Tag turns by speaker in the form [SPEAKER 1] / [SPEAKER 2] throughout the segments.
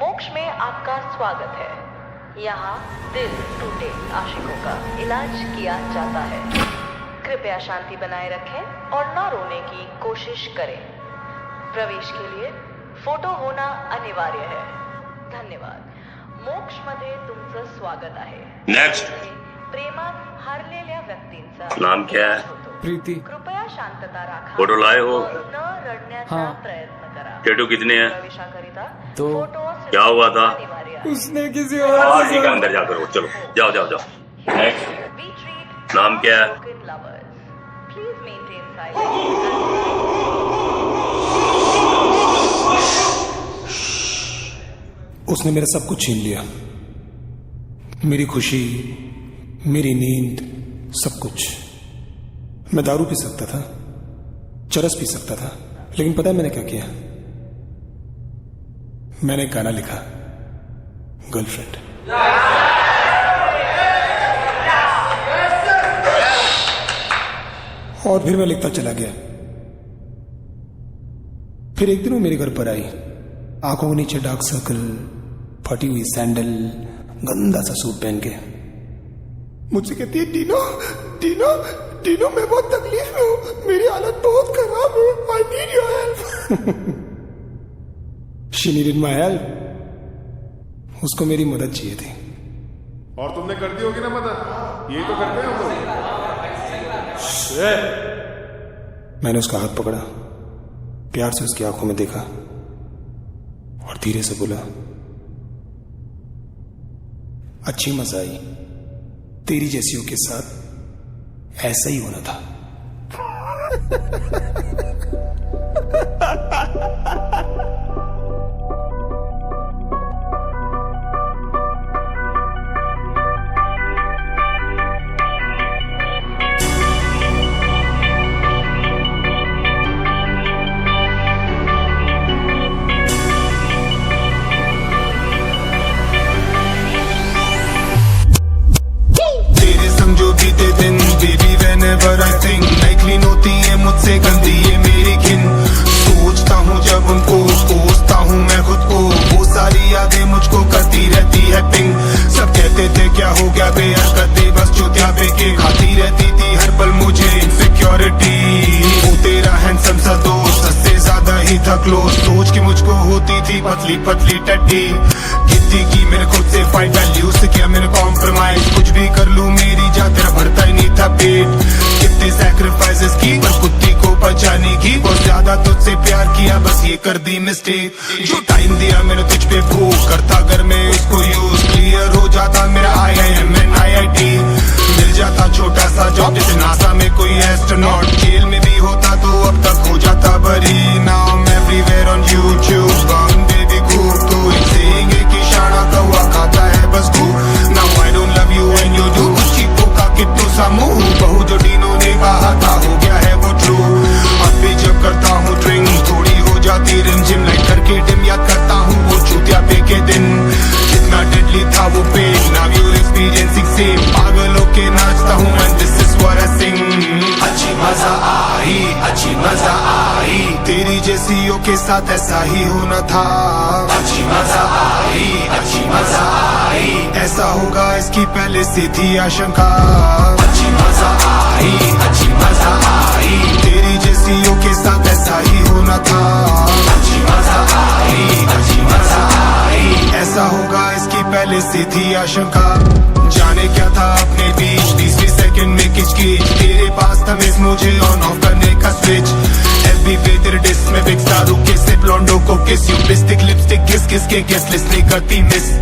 [SPEAKER 1] मोक्ष में आपका स्वागत है। यहाँ दिल टूटे आशिकों का इलाज किया जाता है। कृपया शांति बनाए रखें और न रोने की कोशिश करें। प्रवेश के लिए फोटो होना अनिवार्य है। धन्यवाद। मोक्ष मध्ये तुमचं स्वागत आहे।
[SPEAKER 2] नेक्स्ट।
[SPEAKER 1] प्रेमात हारलेल्या व्यक्तींचा
[SPEAKER 2] नाम क्या है?
[SPEAKER 3] प्रीति।
[SPEAKER 1] कृपया शांतता राखा।
[SPEAKER 2] फोटो लाए हो?
[SPEAKER 1] न रडण्याचा
[SPEAKER 3] हाँ।
[SPEAKER 1] प्रयत्न करा।
[SPEAKER 2] टैटू कितने हैं?
[SPEAKER 1] प्रवेशाकरिता
[SPEAKER 3] तो
[SPEAKER 1] फोटो
[SPEAKER 2] क्या हुआ था?
[SPEAKER 1] अनिवार्य है।
[SPEAKER 3] उसने किसी
[SPEAKER 2] और ठीक है,
[SPEAKER 3] और
[SPEAKER 2] अंदर जाकर हो। चलो जाओ जाओ जाओ। नेक्स्ट।
[SPEAKER 1] We treat
[SPEAKER 2] नाम क्या है?
[SPEAKER 1] broken lovers. Please maintain silence.
[SPEAKER 4] उसने मेरा सब कुछ छीन लिया, मेरी खुशी, मेरी नींद, सब कुछ। मैं दारू पी सकता था, चरस पी सकता था, लेकिन पता है मैंने क्या किया? मैंने एक गाना लिखा, गर्लफ्रेंड। और फिर मैं लिखता चला गया। फिर एक दिन वो मेरे घर पर आई, आंखों के नीचे डार्क सर्कल, फटी हुई सैंडल, गंदा सा सूट पहन के मुझसे कहती है, टीनो टीनो टीनो, मैं बहुत तकलीफ में हूं, मेरी हालत बहुत खराब है, I need your help. She needed my help. उसको मेरी मदद चाहिए थी।
[SPEAKER 5] और तुमने कर दी होगी ना मदद, यही तो करते हैं हम लोग।
[SPEAKER 4] मैंने उसका हाथ पकड़ा, प्यार से उसकी आंखों में देखा और धीरे से बोला, अच्छी मजा आई, तेरी जैसियों के साथ ऐसा ही होना था।
[SPEAKER 6] मुझसे गंदी ये मेरी घिन, सोचता हूँ जब उनको, कोसता हूँ मैं खुद को, वो सारी यादें मुझको करती रहती है पिंग। सब कहते थे क्या हो गया बेहरकतें, बस चुतिया पे के खाती रहती थी हर पल मुझे इनसिक्योरिटी। वो तेरा हैंडसम सा दोस्त, सबसे ज्यादा ही था क्लोज, सोच के मुझको होती थी पतली पतली टट्टी। कितनी की मैंने खुद से फाइट, वैल्यूज से किया मैंने कॉम्प्रोमाइज, कुछ भी कर लूं मेरी जा तेरा भरता ही नहीं था पेट। कितने सैक्रिफाइसेस की बस कुत्ती को बचाने की, बहुत ज्यादा तुझसे प्यार किया बस ये कर दी मिस्टेक। जो टाइम दिया मैंने तुझ पे वो करता, अगर मैं उसको यूज, क्लियर हो जाता मेरा IIM and IIT। मिल जाता छोटा सा जॉब जैसे नासा में कोई एस्ट्रोनॉट, जेल में भी होता तो अब तक हो जाता बरी। Now I'm everywhere on YouTube, bound baby cool, तो इसे कि शाना कौवा खाता है बस तू। Now I don't love you and you do, कुछ चीपों का कितु सा मुंह, बहु जो डीनो ने कहा था हो गया है वो ट्रू। अब भी जब करता हूँ ड्रिंक, थोड़ी हो जाती रिमझिम, लाइट करके डिम याद करता हूँ वो चूतिया पे के दिन। कितना डेडली था वो pen, now you're experiencing same, पागल होके नाचता हूँ and this is what I sing। अच्छी मजा आई, अच्छी मजा आई, तेरी जैसियों के साथ ऐसा ही होना था। अच्छी मजा आई, अच्छी मजा आई, ऐसा होगा इसकी पहले से थी आशंका। अच्छी मजा आई, अच्छी मजा आई, तेरी जैसियों के साथ ऐसा ही होना था। अच्छी मजा आई, अच्छी मजा आई, ऐसा होगा इसकी पहले से थी आशंका। जाने क्या था अपने बीच, 20 सेकंड में किचकिच, तेरे पास था मिस मुझे ऑन ऑफ करने का स्विच। FB पे तेरे डिस में बिकता रुके से ब्लॉन्डो को किस, यू लिपस्टिक लिपस्टिक किस किस के गेस लिस्ट नहीं करती मिस।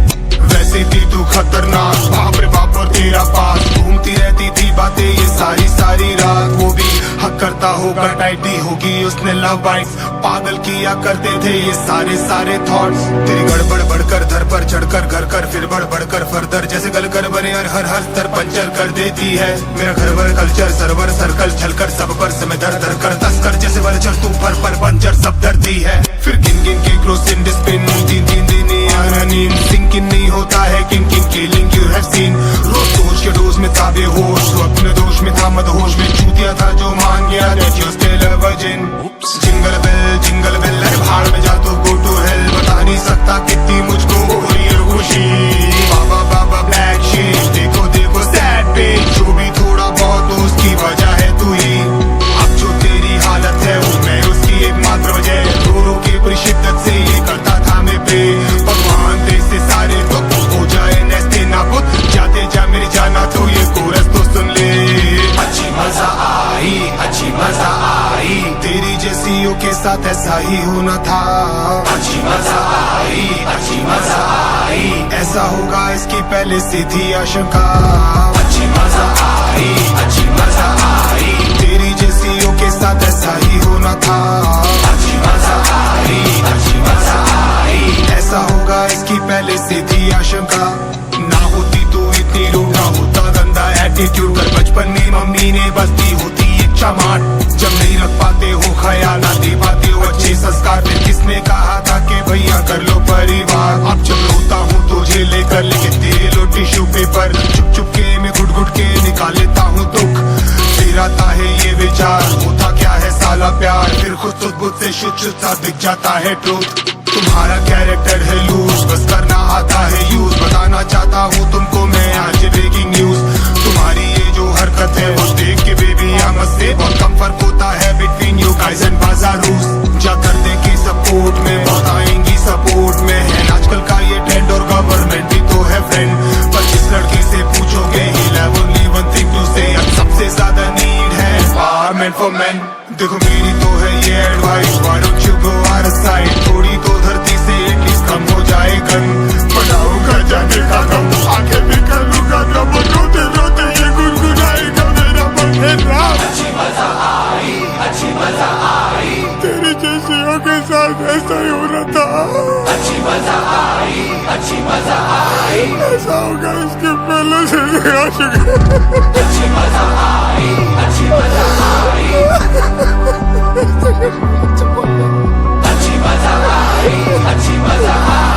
[SPEAKER 6] वैसे थी तू खतरनाक, बाप रे बाप और तेरा पास, घूमती रहती थी बातें ये सारी सारी रात। वो भी हक करता होगा, टाइटी होगी उसने लव बाइट्स, पागल किया करते थे ये सारे सारे थॉट्स। तेरी गड़बड़ बढ़कर धर पर चढ़कर घर कर, फिर बढ़ बढ़कर फर्दर, जैसे गल कर बने और हर स्तर पंचर कर देती है मेरा घर वर कल्चर। सर्वर सर्कल छलकर सब पर से मैं दर दर कर तस्कर, जैसे वल्चर तू पर पंचर सब डरती है। फिर गिन गिन के क्लोज इन डिस्पिन, तीन तीन दिन आना नींद, सिंकिंग नहीं होता है king king killing you have seen. रोज सोच के डोज में था बेहोश, तो अपने दोष में था मदहोश में, चूतिया था जो मान गया that you still a virgin. Jingle bell अरे भाड़ में जा तो गो टू हेल, बता नहीं सकता कितनी मुझको साथ ऐसा ही होना था। अच्छी मजा आई, अच्छी मजा आई, ऐसा होगा इसकी पहले से थी आशंका। अच्छी मजा आई, अच्छी मजा आई, तेरी जैसियों के साथ ऐसा ही होना था। अच्छी मजा आई, अच्छी मजा आई, ऐसा होगा इसकी पहले से थी आशंका। ना होती तो इतनी रूड, ना होता गंदा एटीट्यूड, कर बचपन में मम्मी ने बस दी होती एक चमाट। जब नहीं रख पाते हो ख्याल, ना दे पाते हो अच्छे संस्कार, फिर किसने कहा था कि भैया कर लो परिवार। अब जब रोता हूँ तो झेले कर लेके दे लो टिश्यू पेपर, चुप चुप के मैं घुट घुट के निकाल लेता हूँ दुख। फिर आता है ये विचार, होता क्या है साला प्यार, फिर खुद बुद्ध से शुद्ध सा दिख जाता है ट्रूथ। तुम्हारा कैरेक्टर है लूज, बस करना आता है यूज, बताना चाहता हूँ तुमको मैं आज ब्रेकिंग न्यूज। तुम्हारी ये जो हरकत है वो देख के बेबी आमद से बहुत कम फर्क होता है बिटवीन यू गाइस एंड बाजारूस। जा कर दे के सपोर्ट में बहुत आएंगी सपोर्ट में, है आजकल का ये ट्रेंड और गवर्नमेंट भी तो है फ्रेंड। पर जिस लड़के से पूछोगे he'll have only one thing to say, अब सबसे ज्यादा नीड है empowerment for men। देखो मेरी तो है ये advice, why don't you go out of sight, थोड़ी तो धरती से एटलीस्ट कम हो जाए गन। बनाऊंगा जाने का गम, आंखें भी कर लूंगा गम, रोते रोते ये गुनगुनाएगा मेरा मन है रात। अच्छी मजा आई, अच्छी मजा आई, तेरी जैसियों के साथ ऐसा ही हो रहा था। अच्छी मजा आई, अच्छी मजा आई, ऐसा होगा इसके पहले से आशिक। अच्छी मजा आई, अच्छी मजा आई, अच्छी मजा आई, अच्छी मजा आई।